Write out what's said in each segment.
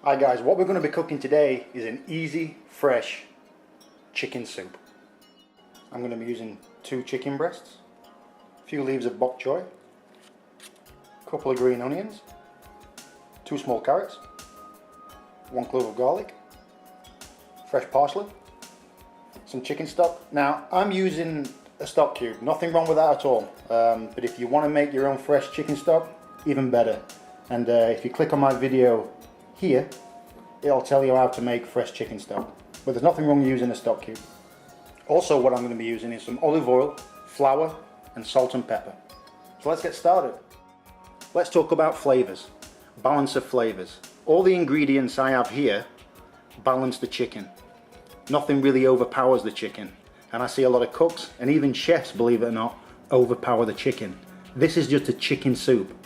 Hi guys, what we're going to be cooking today is an easy, fresh chicken soup. I'm going to be using 2 chicken breasts, a few leaves of bok choy, a couple of green onions, 2 small carrots, 1 clove of garlic, fresh parsley, some chicken stock. Now I'm using a stock cube, nothing wrong with that at all, but if you want to make your own fresh chicken stock, even better. And if you click on my video here, it'll tell you how to make fresh chicken stock, but there's nothing wrong with using a stock cube. Also, what I'm going to be using is some olive oil, flour and salt and pepper. So let's get started. Let's talk about flavors, balance of flavors. All the ingredients I have here balance the chicken. Nothing really overpowers the chicken, and I see a lot of cooks and even chefs, believe it or not, overpower the chicken. This is just a chicken soup,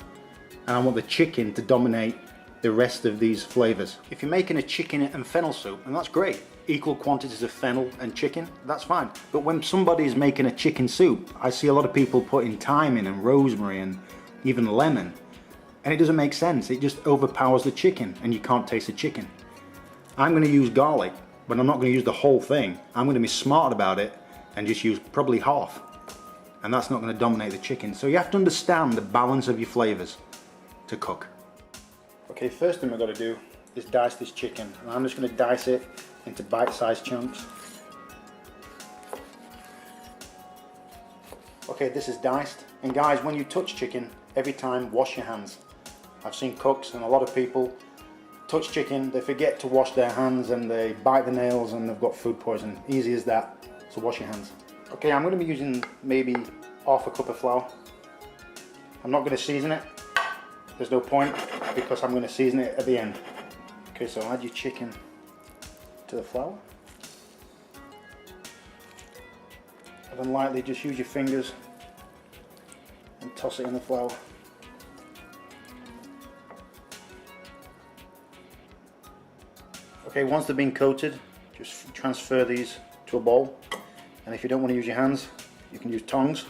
and I want the chicken to dominate the rest of these flavors. If you're making a chicken and fennel soup, and that's great, equal quantities of fennel and chicken, that's fine. But when somebody's making a chicken soup, I see a lot of people putting thyme in and rosemary and even lemon, and it doesn't make sense. It just overpowers the chicken and you can't taste the chicken. I'm going to use garlic, but I'm not going to use the whole thing. I'm going to be smart about it and just use probably half, and that's not going to dominate the chicken. So you have to understand the balance of your flavors to cook. Okay, first thing we've got to do is dice this chicken, and I'm just going to dice it into bite-sized chunks. Okay, this is diced, and guys, when you touch chicken, every time wash your hands. I've seen cooks and a lot of people touch chicken, they forget to wash their hands and they bite the nails and they've got food poisoning. Easy as that, so wash your hands. Okay, I'm going to be using maybe half a cup of flour. I'm not going to season it. There's no point, because I'm going to season it at the end. Okay, so add your chicken to the flour. And then lightly just use your fingers and toss it in the flour. Okay, once they've been coated, just transfer these to a bowl. And if you don't want to use your hands, you can use tongs.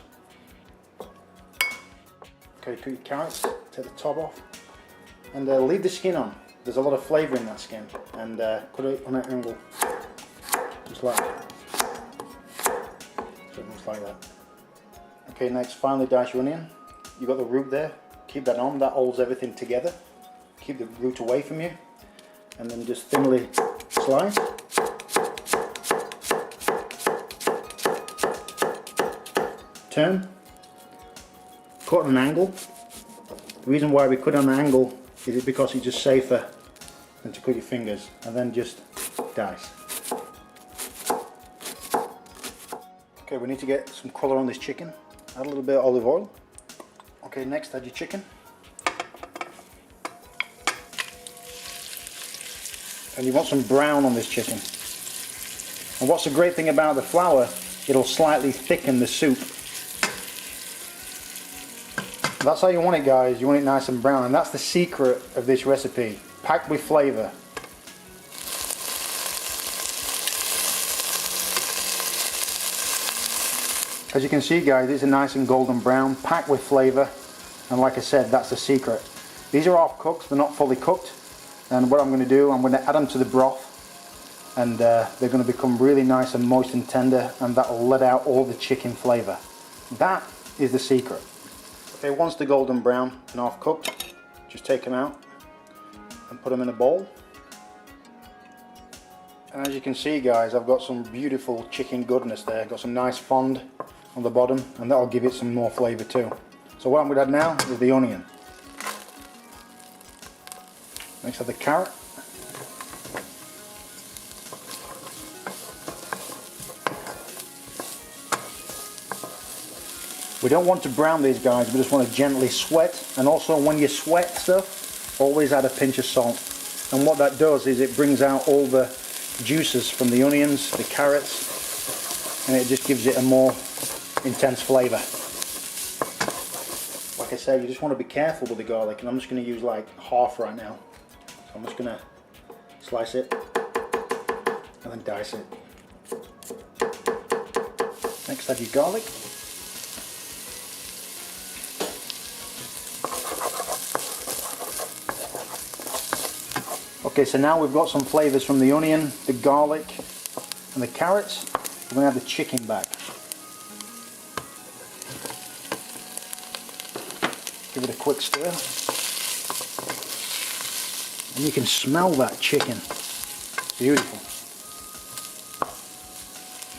Okay, put your carrots, take the top off, and leave the skin on. There's a lot of flavour in that skin, and cut it on an angle, just like that. So it looks like that. Okay, next finally dice your onion. You've got the root there, keep that on, that holds everything together. Keep the root away from you, and then just thinly slice. Turn. Cut on an angle. The reason why we cut on an angle is because it's just safer than to cut your fingers, and then just dice. Okay, we need to get some colour on this chicken. Add a little bit of olive oil. Okay, next add your chicken. And you want some brown on this chicken. And what's the great thing about the flour, it'll slightly thicken the soup. That's how you want it, guys. You want it nice and brown, and that's the secret of this recipe, packed with flavour. As you can see, guys, it's a nice and golden brown, packed with flavour, and like I said, that's the secret. These are half cooked, they're not fully cooked, and what I'm going to do, I'm going to add them to the broth, and they're going to become really nice and moist and tender, and that will let out all the chicken flavour. That is the secret. Okay, once they're golden brown and half cooked, just take them out and put them in a bowl. And as you can see, guys, I've got some beautiful chicken goodness there. Got some nice fond on the bottom, and that'll give it some more flavour too. So what I'm going to add now is the onion. Next add the carrot. We don't want to brown these, guys, we just want to gently sweat. And also when you sweat stuff, always add a pinch of salt. And what that does is it brings out all the juices from the onions, the carrots, and it just gives it a more intense flavour. Like I said, you just want to be careful with the garlic, and I'm just going to use like half right now. So I'm just going to slice it and then dice it. Next add your garlic. Okay, so now we've got some flavors from the onion, the garlic and the carrots. We're going to add the chicken back. Give it a quick stir. And you can smell that chicken. Beautiful.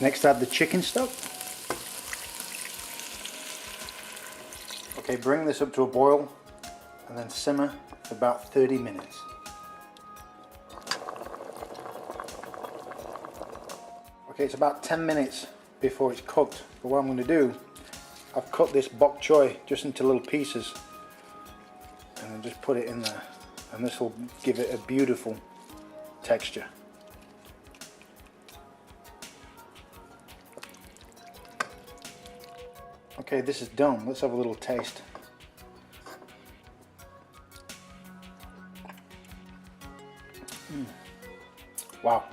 Next, add the chicken stock. Okay, bring this up to a boil and then simmer for about 30 minutes. Okay, it's about 10 minutes before it's cooked. But what I'm going to do, I've cut this bok choy just into little pieces and then just put it in there. And this will give it a beautiful texture. Okay, this is done. Let's have a little taste. Wow.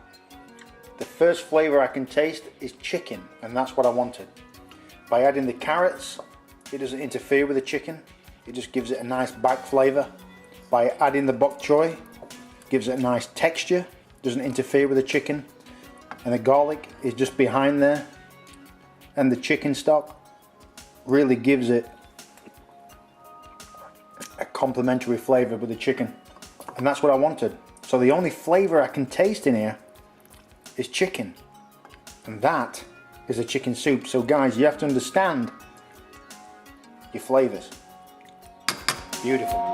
The first flavor I can taste is chicken, and that's what I wanted. By adding the carrots, it doesn't interfere with the chicken. It just gives it a nice back flavor. By adding the bok choy, gives it a nice texture, doesn't interfere with the chicken. And the garlic is just behind there. And the chicken stock really gives it a complementary flavor with the chicken. And that's what I wanted. So the only flavor I can taste in here is chicken. And that is a chicken soup. So guys, you have to understand your flavors. Beautiful.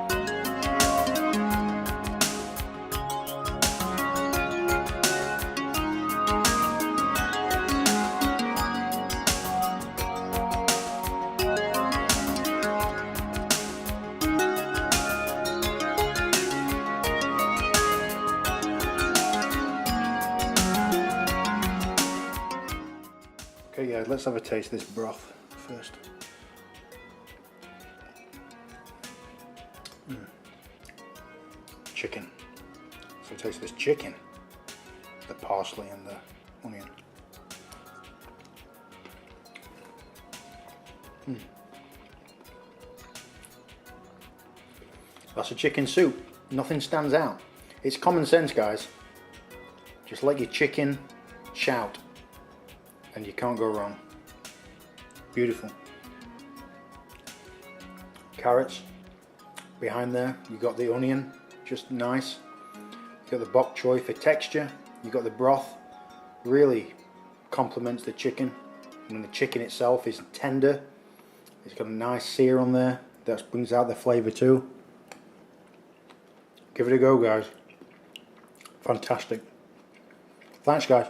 Okay, yeah, let's have a taste of this broth first. Chicken. So taste this chicken, the parsley and the onion. That's a chicken soup. Nothing stands out. It's common sense, guys. Just let your chicken shout and you can't go wrong. Beautiful. Carrots behind there. You got the onion, just nice. You got the bok choy for texture. You got the broth, really complements the chicken. And the chicken itself is tender. It's got a nice sear on there. That brings out the flavor too. Give it a go, guys. Fantastic. Thanks, guys.